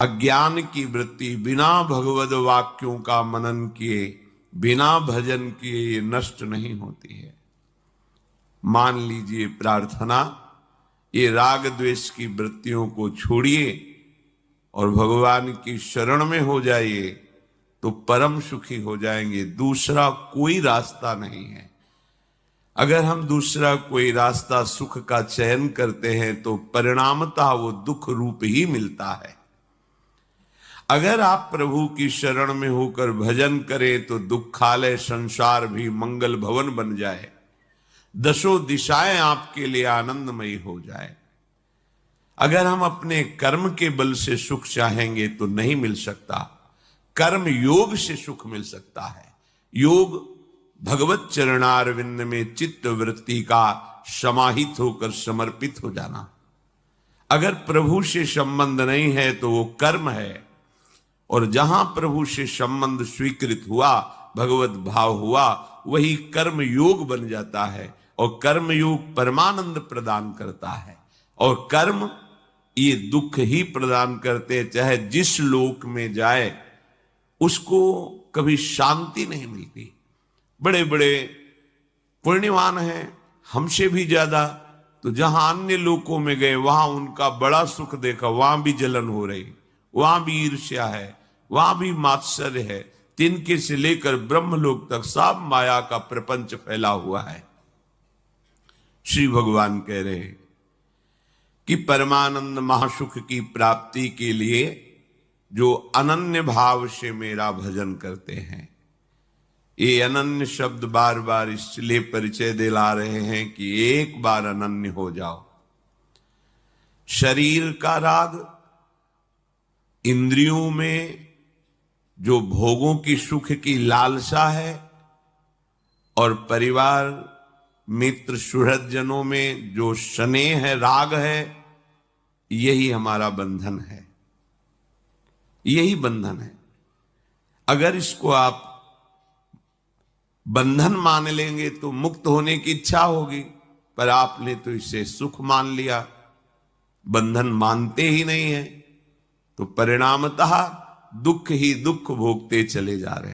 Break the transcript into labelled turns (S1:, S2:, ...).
S1: अज्ञान की वृत्ति बिना भगवद वाक्यों का मनन किए, बिना भजन किए ये नष्ट नहीं होती है। मान लीजिए प्रार्थना, ये राग द्वेष की वृत्तियों को छोड़िए और भगवान की शरण में हो जाइए तो परम सुखी हो जाएंगे। दूसरा कोई रास्ता नहीं है। अगर हम दूसरा कोई रास्ता सुख का चयन करते हैं तो परिणामतः वो दुख रूप ही मिलता है। अगर आप प्रभु की शरण में होकर भजन करें तो दुखालय संसार भी मंगल भवन बन जाए, दसों दिशाएं आपके लिए आनंदमयी हो जाए। अगर हम अपने कर्म के बल से सुख चाहेंगे तो नहीं मिल सकता, कर्म योग से सुख मिल सकता है। योग भगवत चरणारविंद में चित्त वृत्ति का समाहित होकर समर्पित हो जाना। अगर प्रभु से संबंध नहीं है तो वो कर्म है, और जहां प्रभु से संबंध स्वीकृत हुआ, भगवत भाव हुआ, वही कर्म योग बन जाता है। और कर्म योग परमानंद प्रदान करता है, और कर्म ये दुख ही प्रदान करते, चाहे जिस लोक में जाए उसको कभी शांति नहीं मिलती। बड़े बड़े पुण्यवान हैं हमसे भी ज्यादा, तो जहां अन्य लोकों में गए वहां उनका बड़ा सुख देखा, वहां भी जलन हो रही, वहां भी ईर्ष्या है, वहां भी मात्सर्य है। तिनके से लेकर ब्रह्मलोक तक सब माया का प्रपंच फैला हुआ है। श्री भगवान कह रहे हैं कि परमानंद महासुख की प्राप्ति के लिए जो अनन्य भाव से मेरा भजन करते हैं, ये अनन्य शब्द बार बार इसलिए परिचय दिला रहे हैं कि एक बार अनन्य हो जाओ। शरीर का राग, इंद्रियों में जो भोगों की सुख की लालसा है, और परिवार मित्र सुहृदजनों में जो स्नेह है, राग है, यही हमारा बंधन है, यही बंधन है। अगर इसको आप बंधन मान लेंगे तो मुक्त होने की इच्छा होगी, पर आपने तो इसे सुख मान लिया, बंधन मानते ही नहीं है, तो परिणामतः दुख ही दुख भोगते चले जा रहे हैं।